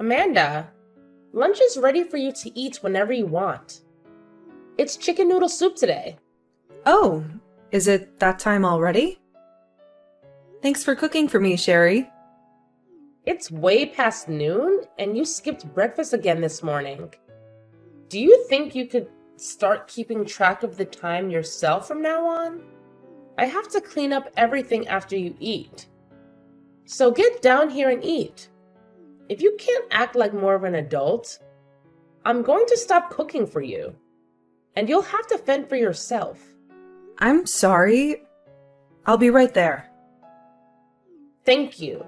Amanda, lunch is ready for you to eat whenever you want. It's chicken noodle soup today. Oh, is it that time already? Thanks for cooking for me, Sherry. It's way past noon, and you skipped breakfast again this morning. Do you think you could start keeping track of the time yourself from now on? I have to clean up everything after you eat. So get down here and eat. If you can't act like more of an adult, I'm going to stop cooking for you, and you'll have to fend for yourself. I'm sorry. I'll be right there. Thank you.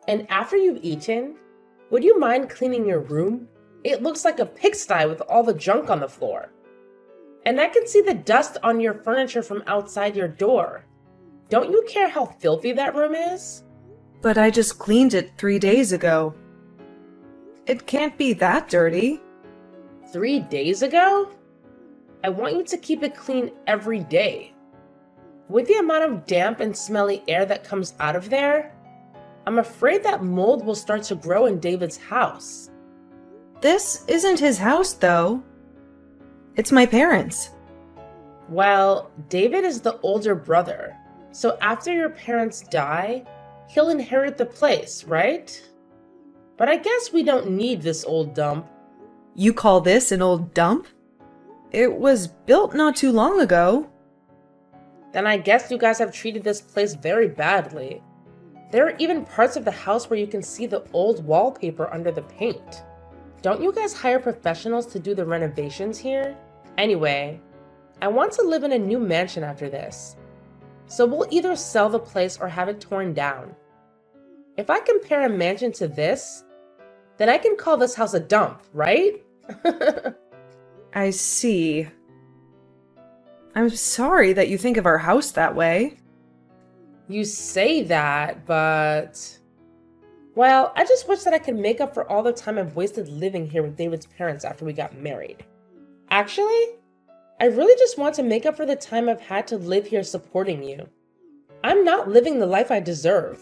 And after you've eaten, would you mind cleaning your room? It looks like a pigsty with all the junk on the floor. And I can see the dust on your furniture from outside your door. Don't you care how filthy that room is? But I just cleaned it 3 days ago. It can't be that dirty. 3 days ago? I want you to keep it clean every day. With the amount of damp and smelly air that comes out of there, I'm afraid that mold will start to grow in David's house. This isn't his house, though. It's my parents'. Well, David is the older brother, so after your parents die, he'll inherit the place, right? But I guess we don't need this old dump. You call this an old dump? It was built not too long ago. Then I guess you guys have treated this place very badly. There are even parts of the house where you can see the old wallpaper under the paint. Don't you guys hire professionals to do the renovations here? Anyway, I want to live in a new mansion after this. So we'll either sell the place or have it torn down. If I compare a mansion to this, then I can call this house a dump, right? I see. I'm sorry that you think of our house that way. You say that, but... Well, I just wish that I could make up for all the time I've wasted living here with David's parents after we got married. Actually, I really just want to make up for the time I've had to live here supporting you. I'm not living the life I deserve,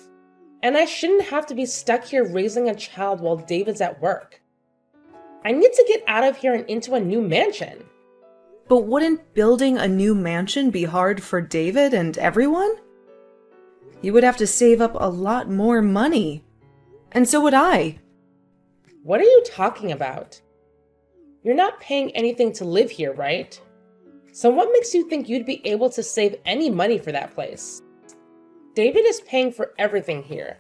and I shouldn't have to be stuck here raising a child while David's at work. I need to get out of here and into a new mansion. But wouldn't building a new mansion be hard for David and everyone? You would have to save up a lot more money. And so would I. What are you talking about? You're not paying anything to live here, right? So what makes you think you'd be able to save any money for that place? David is paying for everything here.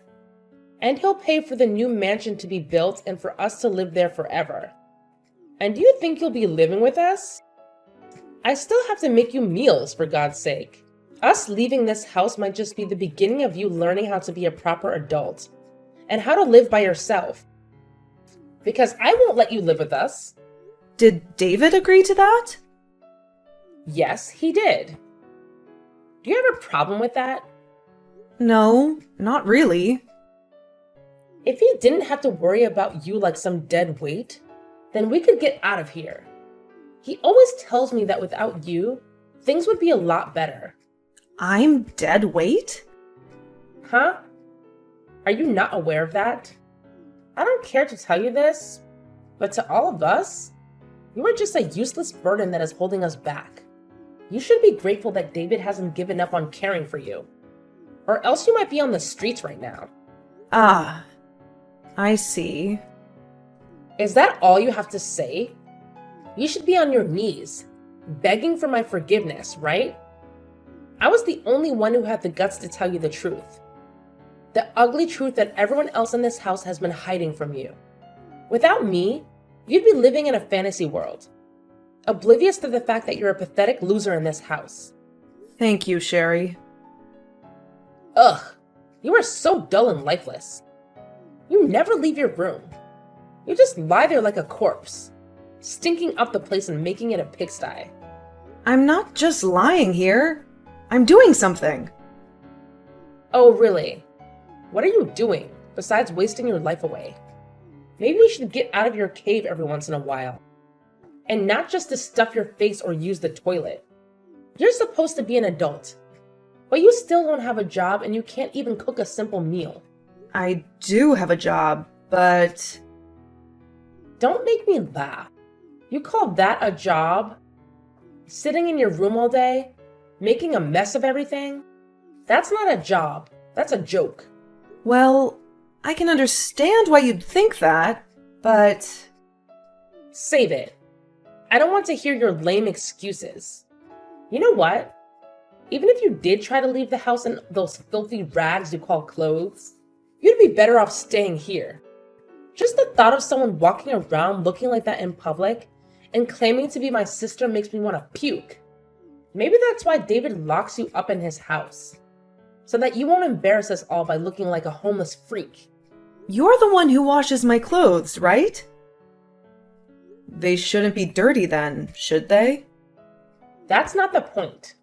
And he'll pay for the new mansion to be built and for us to live there forever. And do you think you'll be living with us? I still have to make you meals, for God's sake. Us leaving this house might just be the beginning of you learning how to be a proper adult and how to live by yourself. Because I won't let you live with us. Did David agree to that? Yes, he did. Do you have a problem with that? No, not really. If he didn't have to worry about you like some dead weight, then we could get out of here. He always tells me that without you, things would be a lot better. I'm dead weight? Huh? Are you not aware of that? I don't care to tell you this, but to all of us, you are just a useless burden that is holding us back. You should be grateful that David hasn't given up on caring for you, or else you might be on the streets right now. Ah, I see. Is that all you have to say? You should be on your knees, begging for my forgiveness, right? I was the only one who had the guts to tell you the truth. The ugly truth that everyone else in this house has been hiding from you. Without me, you'd be living in a fantasy world, oblivious to the fact that you're a pathetic loser in this house. Thank you, Sherry. Ugh, you are so dull and lifeless. You never leave your room. You just lie there like a corpse, stinking up the place and making it a pigsty. I'm not just lying here. I'm doing something. Oh, really? What are you doing, besides wasting your life away? Maybe you should get out of your cave every once in a while. And not just to stuff your face or use the toilet. You're supposed to be an adult, but you still don't have a job and you can't even cook a simple meal. I do have a job, but... Don't make me laugh. You call that a job? Sitting in your room all day, making a mess of everything? That's not a job. That's a joke. Well, I can understand why you'd think that, but... Save it. I don't want to hear your lame excuses. You know what? Even if you did try to leave the house in those filthy rags you call clothes, you'd be better off staying here. Just the thought of someone walking around looking like that in public and claiming to be my sister makes me want to puke. Maybe that's why David locks you up in his house, so that you won't embarrass us all by looking like a homeless freak. You're the one who washes my clothes, right? They shouldn't be dirty then, should they? That's not the point.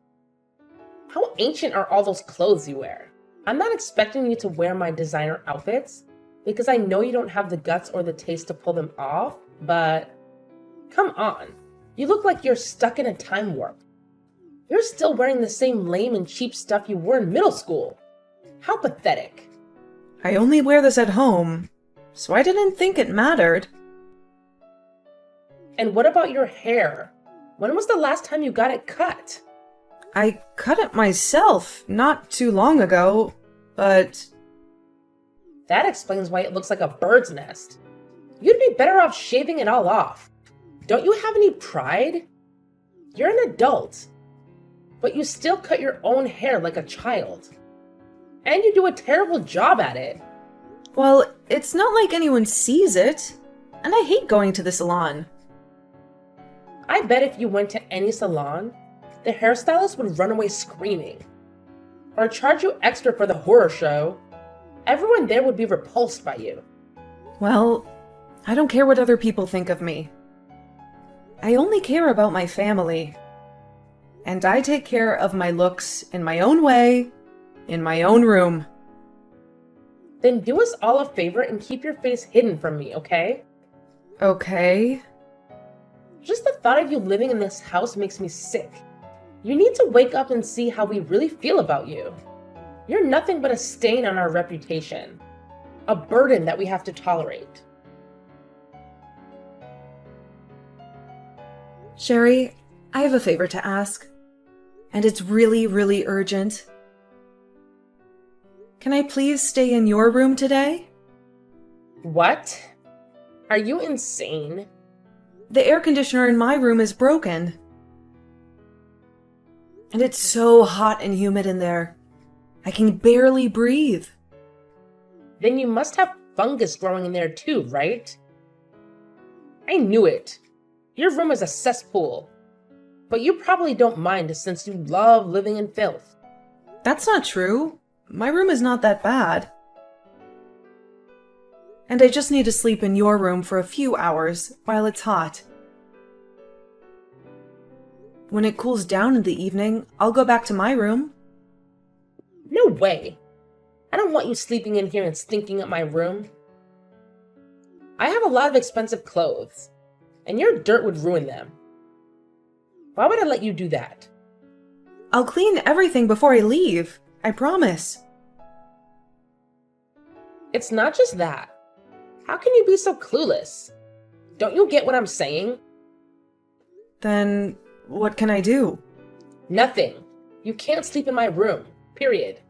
How ancient are all those clothes you wear? I'm not expecting you to wear my designer outfits, because I know you don't have the guts or the taste to pull them off, but come on. You look like you're stuck in a time warp. You're still wearing the same lame and cheap stuff you wore in middle school. How pathetic. I only wear this at home, so I didn't think it mattered. And what about your hair? When was the last time you got it cut? I cut it myself not too long ago, but... That explains why it looks like a bird's nest. You'd be better off shaving it all off. Don't you have any pride? You're an adult, but you still cut your own hair like a child. And you do a terrible job at it. Well, it's not like anyone sees it, and I hate going to the salon. I bet if you went to any salon, the hairstylist would run away screaming. Or charge you extra for the horror show. Everyone there would be repulsed by you. Well, I don't care what other people think of me. I only care about my family. And I take care of my looks in my own way, in my own room. Then do us all a favor and keep your face hidden from me, okay? Okay. Just the thought of you living in this house makes me sick. You need to wake up and see how we really feel about you. You're nothing but a stain on our reputation. A burden that we have to tolerate. Sherry, I have a favor to ask. And it's really, really urgent. Can I please stay in your room today? What? Are you insane? The air conditioner in my room is broken. And it's so hot and humid in there. I can barely breathe. Then you must have fungus growing in there too, right? I knew it. Your room is a cesspool. But you probably don't mind since you love living in filth. That's not true. My room is not that bad. And I just need to sleep in your room for a few hours while it's hot. When it cools down in the evening, I'll go back to my room. No way. I don't want you sleeping in here and stinking up my room. I have a lot of expensive clothes, and your dirt would ruin them. Why would I let you do that? I'll clean everything before I leave. I promise. It's not just that. How can you be so clueless? Don't you get what I'm saying? Then what can I do? Nothing. You can't sleep in my room. Period.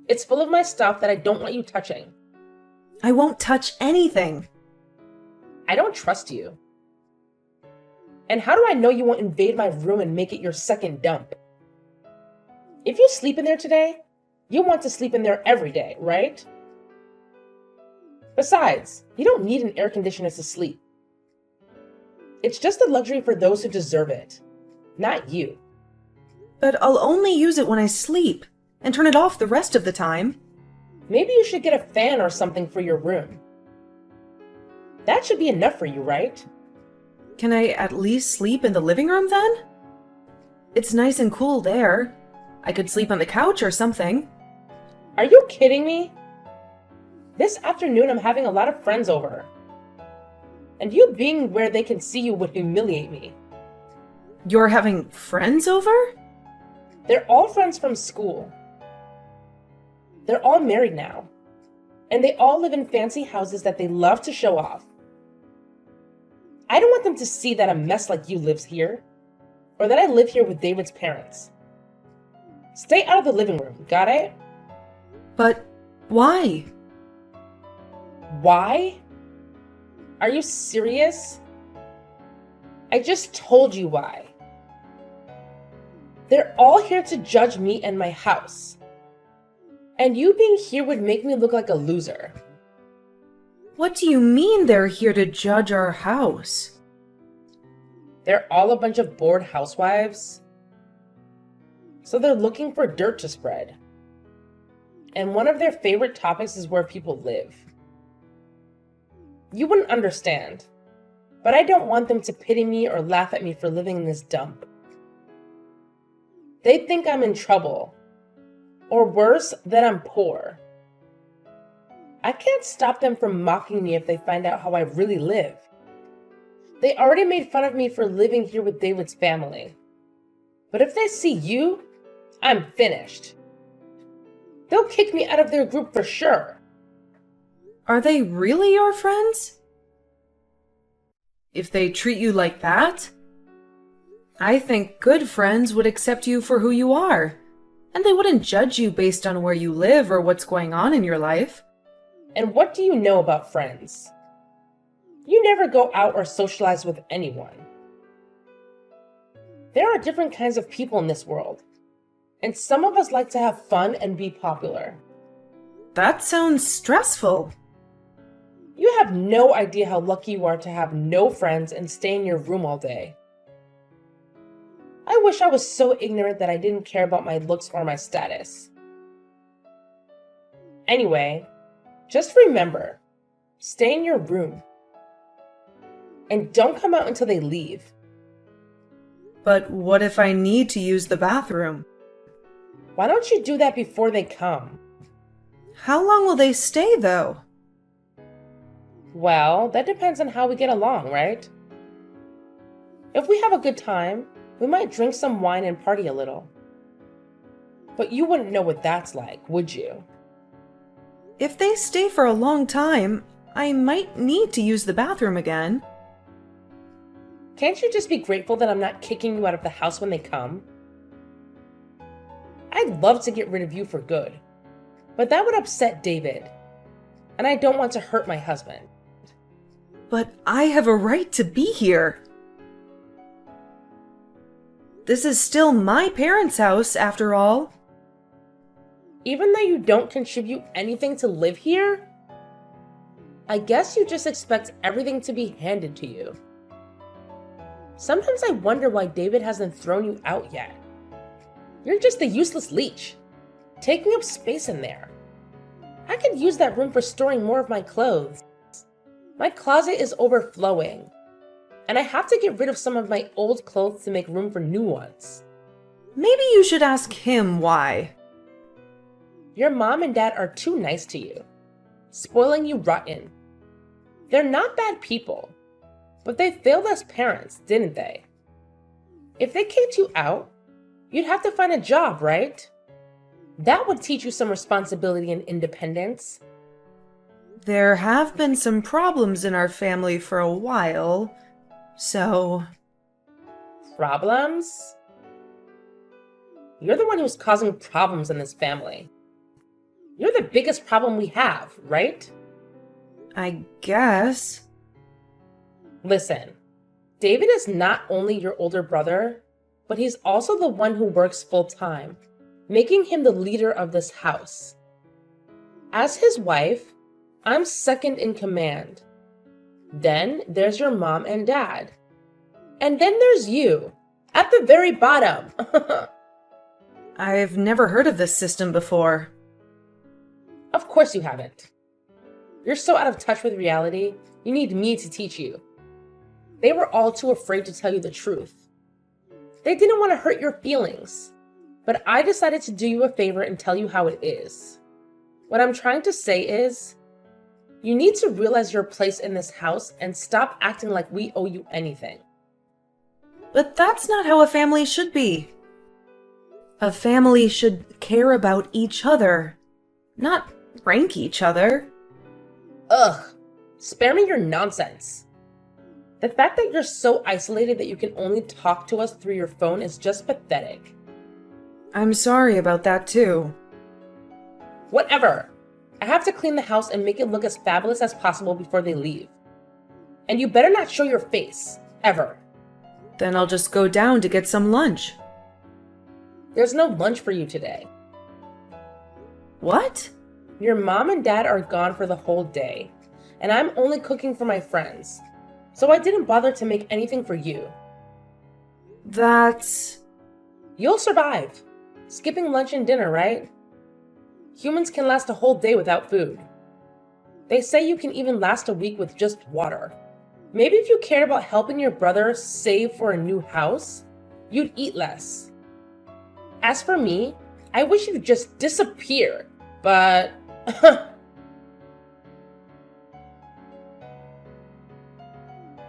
It's full of my stuff that I don't want you touching. I won't touch anything. I don't trust you. And how do I know you won't invade my room and make it your second dump? If you sleep in there today, you want to sleep in there every day, right? Besides, you don't need an air conditioner to sleep. It's just a luxury for those who deserve it, not you. But I'll only use it when I sleep, and turn it off the rest of the time. Maybe you should get a fan or something for your room. That should be enough for you, right? Can I at least sleep in the living room then? It's nice and cool there. I could sleep on the couch or something. Are you kidding me? This afternoon I'm having a lot of friends over. And you being where they can see you would humiliate me. You're having friends over? They're all friends from school. They're all married now. And they all live in fancy houses that they love to show off. I don't want them to see that a mess like you lives here, or that I live here with David's parents. Stay out of the living room, got it? But why? Why? Are you serious? I just told you why. They're all here to judge me and my house. And you being here would make me look like a loser. What do you mean they're here to judge our house? They're all a bunch of bored housewives. So they're looking for dirt to spread. And one of their favorite topics is where people live. You wouldn't understand, but I don't want them to pity me or laugh at me for living in this dump. They think I'm in trouble, or worse, that I'm poor. I can't stop them from mocking me if they find out how I really live. They already made fun of me for living here with David's family. But if they see you, I'm finished. They'll kick me out of their group for sure. Are they really your friends? If they treat you like that? I think good friends would accept you for who you are, and they wouldn't judge you based on where you live or what's going on in your life. And what do you know about friends? You never go out or socialize with anyone. There are different kinds of people in this world, and some of us like to have fun and be popular. That sounds stressful. You have no idea how lucky you are to have no friends and stay in your room all day. I wish I was so ignorant that I didn't care about my looks or my status. Anyway, just remember, stay in your room. And don't come out until they leave. But what if I need to use the bathroom? Why don't you do that before they come? How long will they stay, though? Well, that depends on how we get along, right? If we have a good time, we might drink some wine and party a little. But you wouldn't know what that's like, would you? If they stay for a long time, I might need to use the bathroom again. Can't you just be grateful that I'm not kicking you out of the house when they come? I'd love to get rid of you for good, but that would upset David, and I don't want to hurt my husband. But I have a right to be here. This is still my parents' house, after all. Even though you don't contribute anything to live here, I guess you just expect everything to be handed to you. Sometimes I wonder why David hasn't thrown you out yet. You're just a useless leech, taking up space in there. I could use that room for storing more of my clothes. My closet is overflowing, and I have to get rid of some of my old clothes to make room for new ones. Maybe you should ask him why. Your mom and dad are too nice to you, spoiling you rotten. They're not bad people, but they failed as parents, didn't they? If they kicked you out, you'd have to find a job, right? That would teach you some responsibility and independence. There have been some problems in our family for a while, so... Problems? You're the one who's causing problems in this family. You're the biggest problem we have, right? I guess. Listen, David is not only your older brother, but he's also the one who works full-time, making him the leader of this house. As his wife, I'm second in command. Then there's your mom and dad. And then there's you, at the very bottom. I've never heard of this system before. Of course you haven't. You're so out of touch with reality, you need me to teach you. They were all too afraid to tell you the truth. They didn't want to hurt your feelings, but I decided to do you a favor and tell you how it is. What I'm trying to say is, you need to realize your place in this house and stop acting like we owe you anything. But that's not how a family should be. A family should care about each other, not rank each other. Ugh, spare me your nonsense. The fact that you're so isolated that you can only talk to us through your phone is just pathetic. I'm sorry about that too. Whatever. I have to clean the house and make it look as fabulous as possible before they leave. And you better not show your face, ever. Then I'll just go down to get some lunch. There's no lunch for you today. What? Your mom and dad are gone for the whole day, and I'm only cooking for my friends. So I didn't bother to make anything for you. You'll survive. Skipping lunch and dinner, right? Humans can last a whole day without food. They say you can even last a week with just water. Maybe if you cared about helping your brother save for a new house, you'd eat less. As for me, I wish you'd just disappear, but...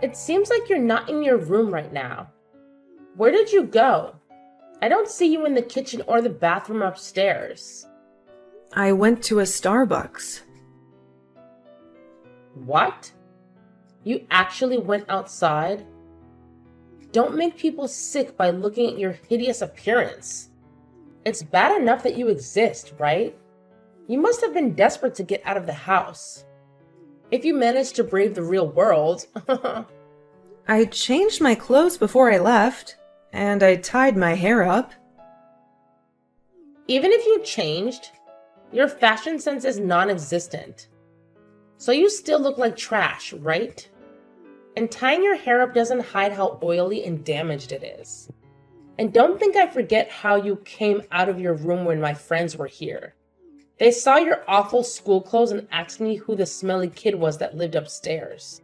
It seems like you're not in your room right now. Where did you go? I don't see you in the kitchen or the bathroom upstairs. I went to a Starbucks. What? You actually went outside? Don't make people sick by looking at your hideous appearance. It's bad enough that you exist, right? You must have been desperate to get out of the house. If you managed to brave the real world. I changed my clothes before I left, and I tied my hair up. Even if you changed, your fashion sense is non-existent. So you still look like trash, right? And tying your hair up doesn't hide how oily and damaged it is. And don't think I forget how you came out of your room when my friends were here. They saw your awful school clothes and asked me who the smelly kid was that lived upstairs.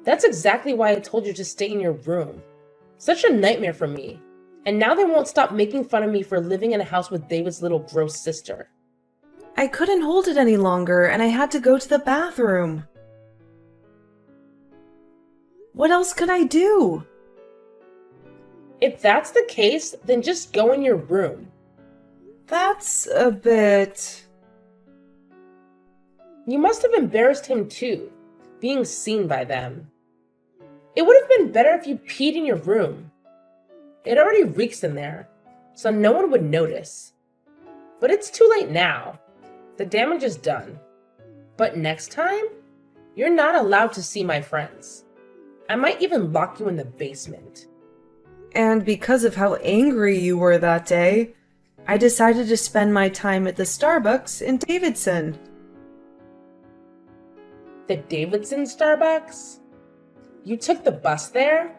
That's exactly why I told you to stay in your room. Such a nightmare for me. And now they won't stop making fun of me for living in a house with David's little gross sister. I couldn't hold it any longer, and I had to go to the bathroom. What else could I do? If that's the case, then just go in your room. That's a bit... You must have embarrassed him too, being seen by them. It would have been better if you peed in your room. It already reeks in there, so no one would notice. But it's too late now. The damage is done. But next time, you're not allowed to see my friends. I might even lock you in the basement. And because of how angry you were that day, I decided to spend my time at the Starbucks in Davidson. The Davidson Starbucks? You took the bus there?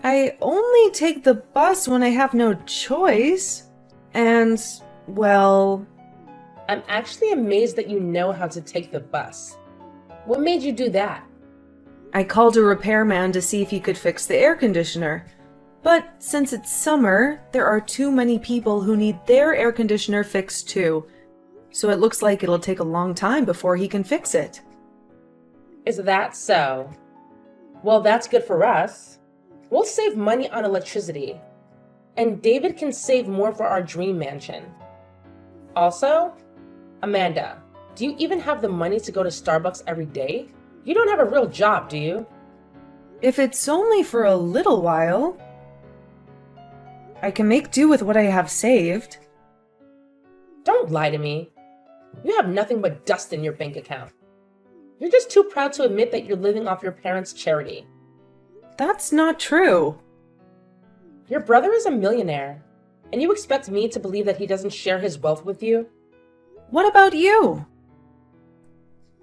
I only take the bus when I have no choice. And, well... I'm actually amazed that you know how to take the bus. What made you do that? I called a repairman to see if he could fix the air conditioner. But since it's summer, there are too many people who need their air conditioner fixed too. So it looks like it'll take a long time before he can fix it. Is that so? Well, that's good for us. We'll save money on electricity. And David can save more for our dream mansion. Also, Amanda, do you even have the money to go to Starbucks every day? You don't have a real job, do you? If it's only for a little while, I can make do with what I have saved. Don't lie to me. You have nothing but dust in your bank account. You're just too proud to admit that you're living off your parents' charity. That's not true. Your brother is a millionaire, and you expect me to believe that he doesn't share his wealth with you? What about you?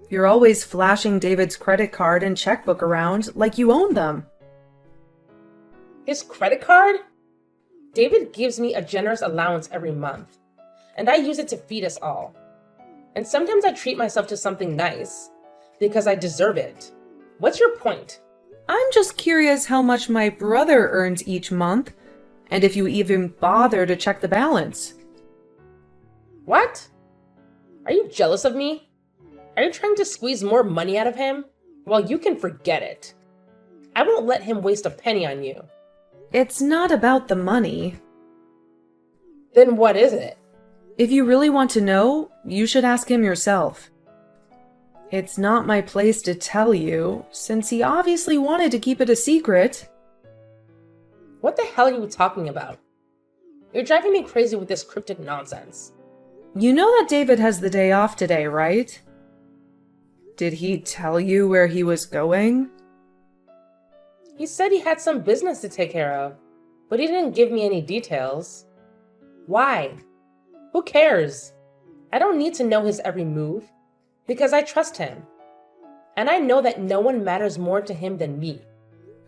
You're always flashing David's credit card and checkbook around like you own them. His credit card? David gives me a generous allowance every month, and I use it to feed us all. And sometimes I treat myself to something nice, because I deserve it. What's your point? I'm just curious how much my brother earns each month, and if you even bother to check the balance. What? Are you jealous of me? Are you trying to squeeze more money out of him? Well, you can forget it. I won't let him waste a penny on you. It's not about the money. Then what is it? If you really want to know, you should ask him yourself. It's not my place to tell you, since he obviously wanted to keep it a secret. What the hell are you talking about? You're driving me crazy with this cryptic nonsense. You know that David has the day off today, right? Did he tell you where he was going? He said he had some business to take care of, but he didn't give me any details. Why? Who cares? I don't need to know his every move, because I trust him. And I know that no one matters more to him than me.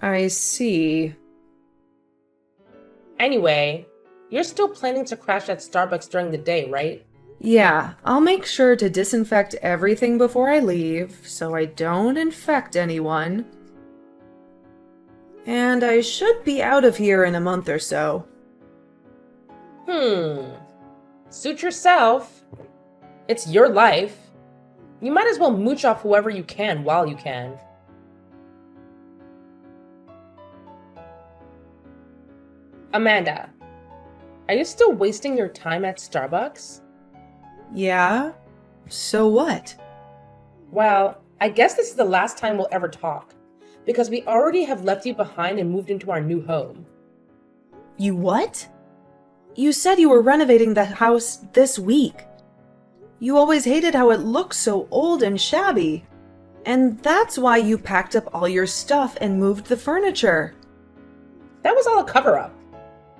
I see. Anyway, you're still planning to crash at Starbucks during the day, right? Yeah, I'll make sure to disinfect everything before I leave, so I don't infect anyone. And I should be out of here in a month or so. Suit yourself. It's your life. You might as well mooch off whoever you can while you can. Amanda, are you still wasting your time at Starbucks? Yeah? So what? Well, I guess this is the last time we'll ever talk, because we already have left you behind and moved into our new home. You what? You said you were renovating the house this week. You always hated how it looked so old and shabby. And that's why you packed up all your stuff and moved the furniture. That was all a cover-up.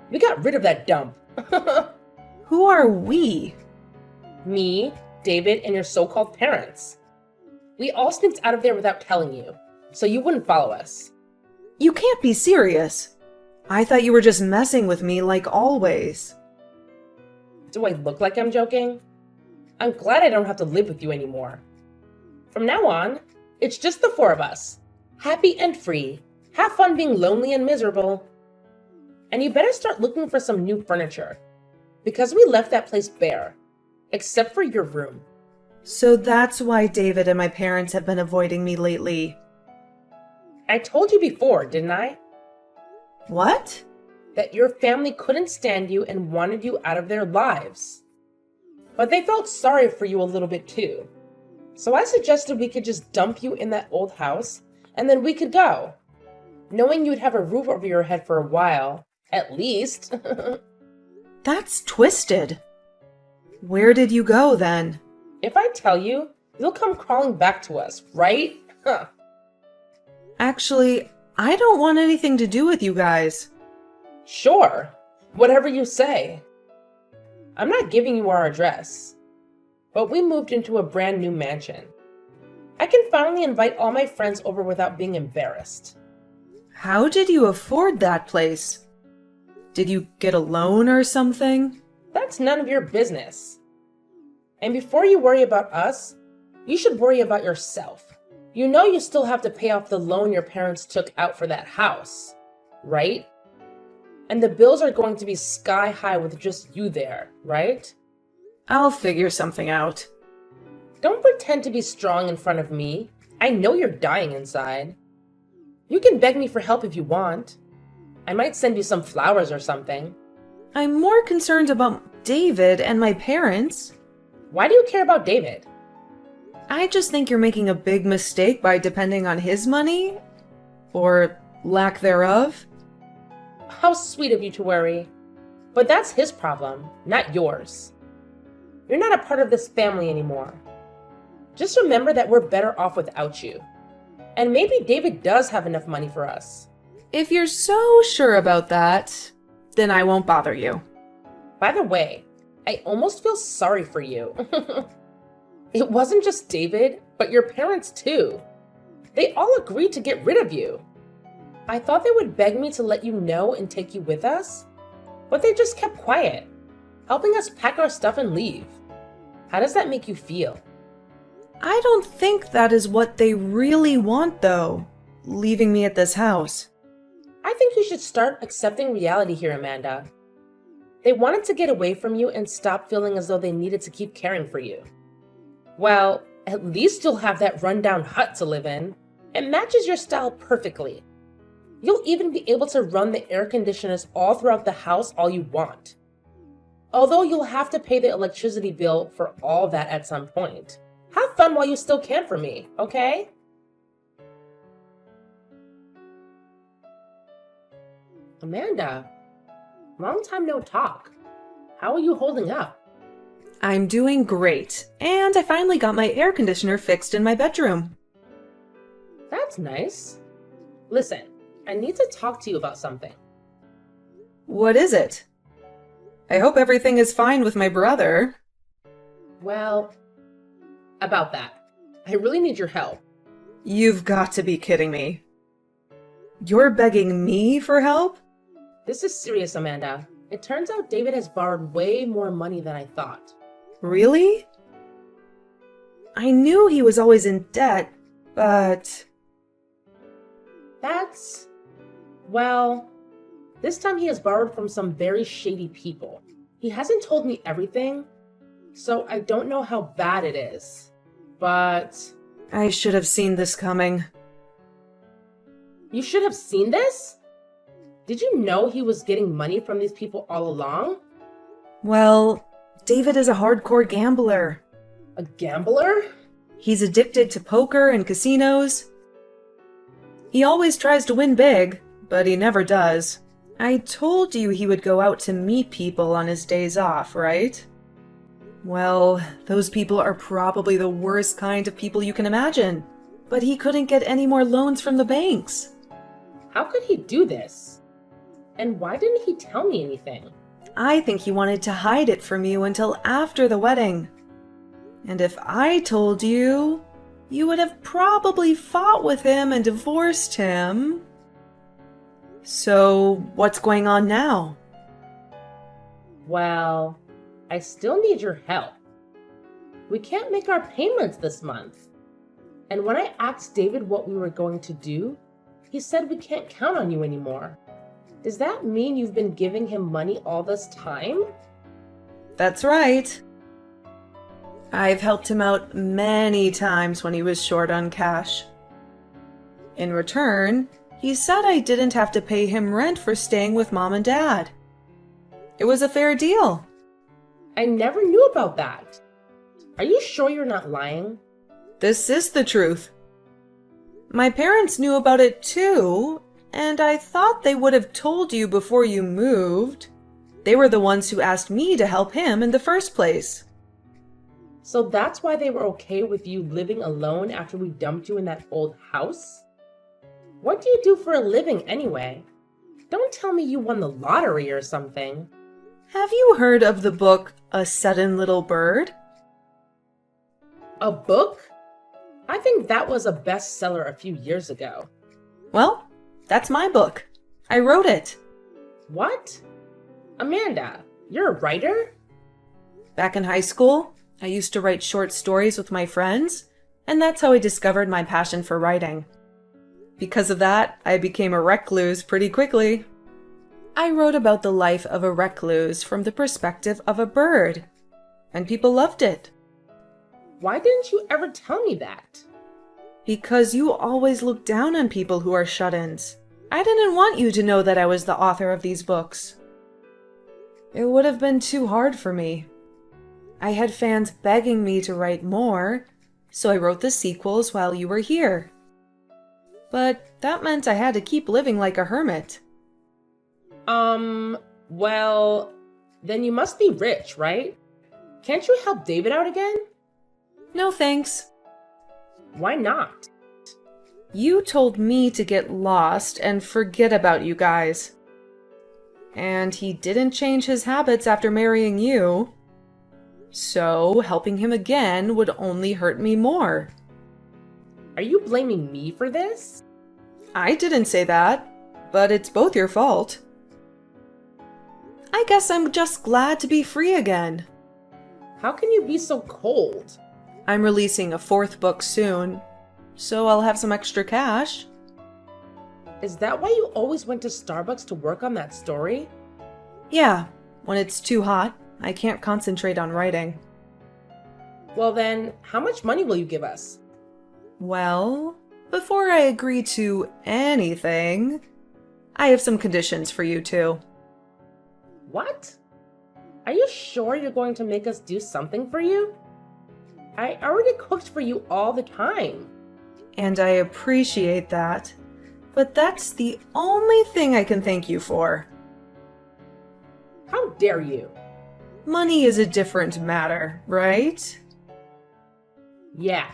We got rid of that dump. Who are we? Me, David, and your so-called parents. We all sneaked out of there without telling you, so you wouldn't follow us. You can't be serious. I thought you were just messing with me like always. Do I look like I'm joking? I'm glad I don't have to live with you anymore. From now on, it's just the four of us. Happy and free. Have fun being lonely and miserable. And you better start looking for some new furniture, because we left that place bare, except for your room. So that's why David and my parents have been avoiding me lately. I told you before, didn't I? What? That your family couldn't stand you and wanted you out of their lives. But they felt sorry for you a little bit too. So I suggested we could just dump you in that old house, and then we could go. Knowing you'd have a roof over your head for a while, at least. That's twisted. Where did you go then? If I tell you, you'll come crawling back to us, right? Huh. Actually, I don't want anything to do with you guys. Sure, whatever you say. I'm not giving you our address, but we moved into a brand new mansion. I can finally invite all my friends over without being embarrassed. How did you afford that place? Did you get a loan or something? That's none of your business. And before you worry about us, you should worry about yourself. You know you still have to pay off the loan your parents took out for that house, right? And the bills are going to be sky high with just you there, right? I'll figure something out. Don't pretend to be strong in front of me. I know you're dying inside. You can beg me for help if you want. I might send you some flowers or something. I'm more concerned about David and my parents. Why do you care about David? I just think you're making a big mistake by depending on his money. Or lack thereof. How sweet of you to worry. But that's his problem, not yours. You're not a part of this family anymore. Just remember that we're better off without you. And maybe David does have enough money for us. If you're so sure about that, then I won't bother you. By the way, I almost feel sorry for you. It wasn't just David, but your parents too. They all agreed to get rid of you. I thought they would beg me to let you know and take you with us, but they just kept quiet, helping us pack our stuff and leave. How does that make you feel? I don't think that is what they really want, though, leaving me at this house. I think you should start accepting reality here, Amanda. They wanted to get away from you and stop feeling as though they needed to keep caring for you. Well, at least you'll have that rundown hut to live in. It matches your style perfectly. You'll even be able to run the air conditioners all throughout the house all you want. Although you'll have to pay the electricity bill for all that at some point. Have fun while you still can for me, okay? Amanda, long time no talk. How are you holding up? I'm doing great, and I finally got my air conditioner fixed in my bedroom. That's nice. Listen, I need to talk to you about something. What is it? I hope everything is fine with my brother. Well, about that. I really need your help. You've got to be kidding me. You're begging me for help? This is serious, Amanda. It turns out David has borrowed way more money than I thought. Really? I knew he was always in debt, but... Well, this time he has borrowed from some very shady people. He hasn't told me everything, so I don't know how bad it is. But... I should have seen this coming. You should have seen this? Did you know he was getting money from these people all along? Well, David is a hardcore gambler. A gambler? He's addicted to poker and casinos. He always tries to win big, but he never does. I told you he would go out to meet people on his days off, right? Well, those people are probably the worst kind of people you can imagine. But he couldn't get any more loans from the banks. How could he do this? And why didn't he tell me anything? I think he wanted to hide it from you until after the wedding. And if I told you, you would have probably fought with him and divorced him. So, what's going on now? Well, I still need your help. We can't make our payments this month. And when I asked David what we were going to do, he said we can't count on you anymore. Does that mean you've been giving him money all this time? That's right. I've helped him out many times when he was short on cash. In return, he said I didn't have to pay him rent for staying with Mom and Dad. It was a fair deal. I never knew about that. Are you sure you're not lying? This is the truth. My parents knew about it too, and I thought they would have told you before you moved. They were the ones who asked me to help him in the first place. So that's why they were okay with you living alone after we dumped you in that old house? What do you do for a living anyway? Don't tell me you won the lottery or something. Have you heard of the book A Sudden Little Bird? A book? I think that was a bestseller a few years ago. Well, that's my book. I wrote it. What? Amanda, you're a writer? Back in high school, I used to write short stories with my friends, and that's how I discovered my passion for writing. Because of that, I became a recluse pretty quickly. I wrote about the life of a recluse from the perspective of a bird, and people loved it. Why didn't you ever tell me that? Because you always look down on people who are shut-ins. I didn't want you to know that I was the author of these books. It would have been too hard for me. I had fans begging me to write more, so I wrote the sequels while you were here. But that meant I had to keep living like a hermit. Well, then you must be rich, right? Can't you help David out again? No thanks. Why not? You told me to get lost and forget about you guys. And he didn't change his habits after marrying you. So helping him again would only hurt me more. Are you blaming me for this? I didn't say that, but it's both your fault. I guess I'm just glad to be free again. How can you be so cold? I'm releasing a 4th book soon, so I'll have some extra cash. Is that why you always went to Starbucks to work on that story? Yeah, when it's too hot, I can't concentrate on writing. Well then, how much money will you give us? Well, before I agree to anything, I have some conditions for you two. What? Are you sure you're going to make us do something for you? I already cooked for you all the time. And I appreciate that, but that's the only thing I can thank you for. How dare you? Money is a different matter, right? Yeah,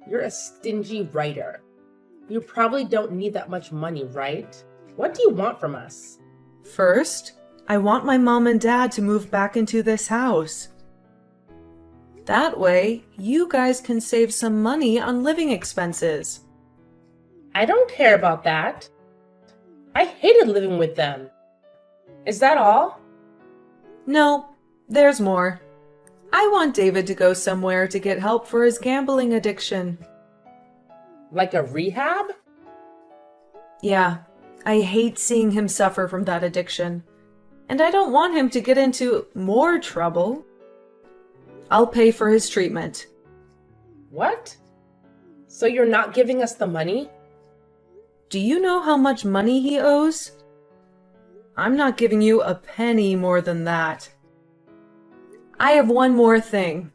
you're a stingy writer. You probably don't need that much money, right? What do you want from us? First, I want my mom and dad to move back into this house. That way, you guys can save some money on living expenses. I don't care about that. I hated living with them. Is that all? No, there's more. I want David to go somewhere to get help for his gambling addiction. Like a rehab? Yeah, I hate seeing him suffer from that addiction. And I don't want him to get into more trouble. I'll pay for his treatment. What? So you're not giving us the money? Do you know how much money he owes? I'm not giving you a penny more than that. I have one more thing.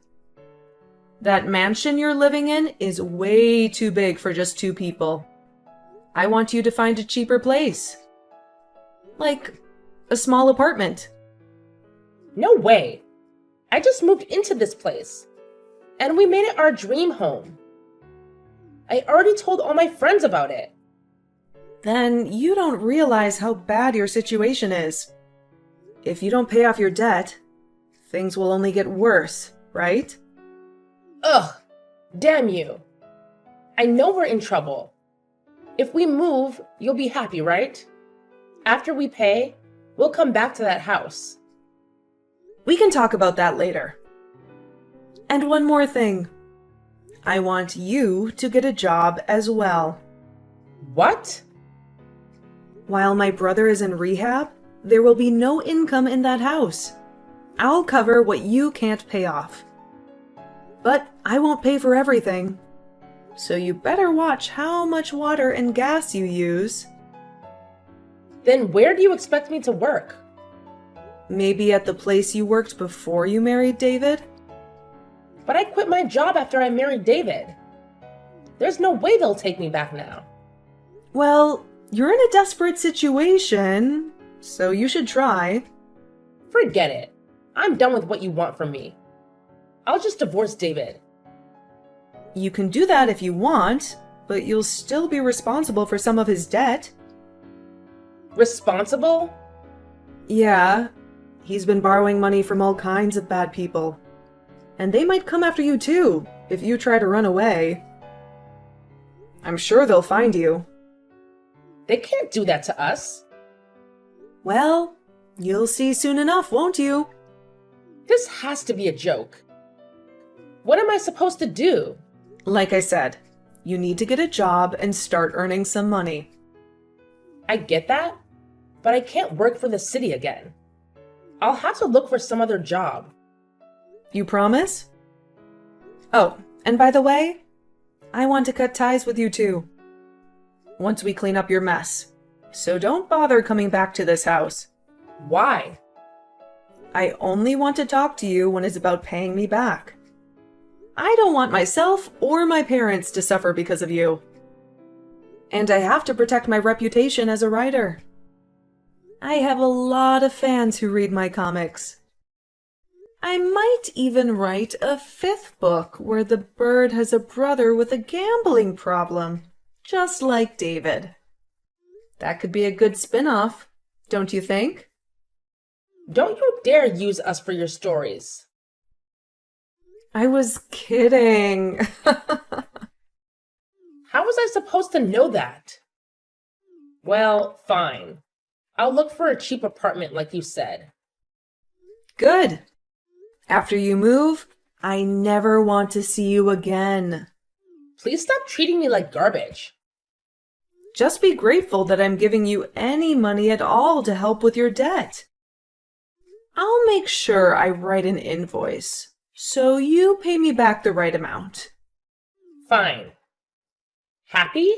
That mansion you're living in is way too big for just 2 people. I want you to find a cheaper place. Like a small apartment. No way. I just moved into this place. And we made it our dream home. I already told all my friends about it. Then you don't realize how bad your situation is. If you don't pay off your debt, things will only get worse, right? Ugh, damn you. I know we're in trouble. If we move, you'll be happy, right? After we pay, we'll come back to that house. We can talk about that later. And one more thing. I want you to get a job as well. What? While my brother is in rehab, there will be no income in that house. I'll cover what you can't pay off. But I won't pay for everything. So you better watch how much water and gas you use. Then where do you expect me to work? Maybe at the place you worked before you married David? But I quit my job after I married David. There's no way they'll take me back now. Well, you're in a desperate situation, so you should try. Forget it. I'm done with what you want from me. I'll just divorce David. You can do that if you want, but you'll still be responsible for some of his debt. Responsible? Yeah, he's been borrowing money from all kinds of bad people. And they might come after you too, if you try to run away. I'm sure they'll find you. They can't do that to us. Well, you'll see soon enough, won't you? This has to be a joke. What am I supposed to do? Like I said, you need to get a job and start earning some money. I get that, but I can't work for the city again. I'll have to look for some other job. You promise? Oh, and by the way, I want to cut ties with you too. Once we clean up your mess. So don't bother coming back to this house. Why? I only want to talk to you when it's about paying me back. I don't want myself or my parents to suffer because of you. And I have to protect my reputation as a writer. I have a lot of fans who read my comics. I might even write a 5th book where the bird has a brother with a gambling problem, just like David. That could be a good spin-off, don't you think? Don't you dare use us for your stories. I was kidding. How was I supposed to know that? Well, fine. I'll look for a cheap apartment like you said. Good. After you move, I never want to see you again. Please stop treating me like garbage. Just be grateful that I'm giving you any money at all to help with your debt. I'll make sure I write an invoice, so you pay me back the right amount. Fine. Happy?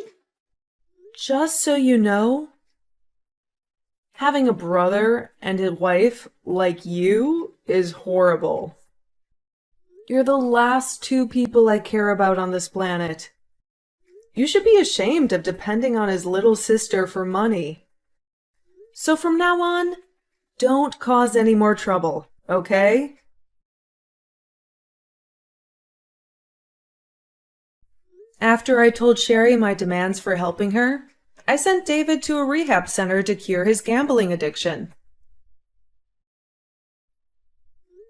Just so you know, having a brother and a wife like you is horrible. You're the last two people I care about on this planet. You should be ashamed of depending on his little sister for money. So from now on, don't cause any more trouble, okay? After I told Sherry my demands for helping her, I sent David to a rehab center to cure his gambling addiction.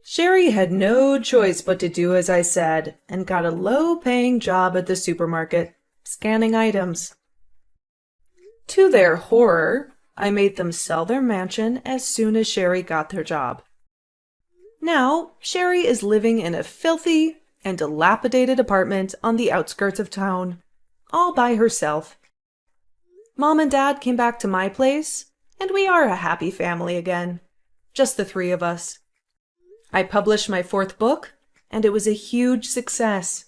Sherry had no choice but to do as I said and got a low-paying job at the supermarket, scanning items. To their horror, I made them sell their mansion as soon as Sherry got their job. Now, Sherry is living in a filthy and dilapidated apartment on the outskirts of town, all by herself. Mom and Dad came back to my place, and we are a happy family again, just the three of us. I published my 4th book, and it was a huge success.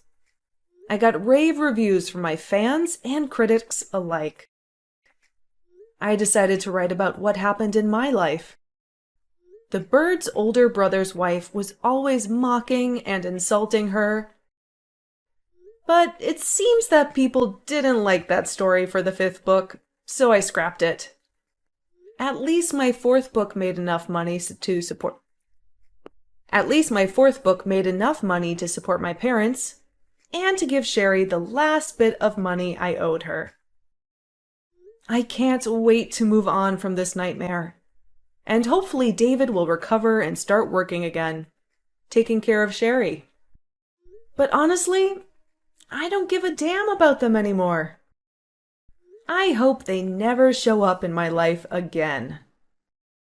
I got rave reviews from my fans and critics alike. I decided to write about what happened in my life. The bird's older brother's wife was always mocking and insulting her. But it seems that people didn't like that story for the 5th book, so I scrapped it. At least my 4th book made enough money to support my parents and to give Sherry the last bit of money I owed her. I can't wait to move on from this nightmare. And hopefully David will recover and start working again, taking care of Sherry. But honestly, I don't give a damn about them anymore. I hope they never show up in my life again.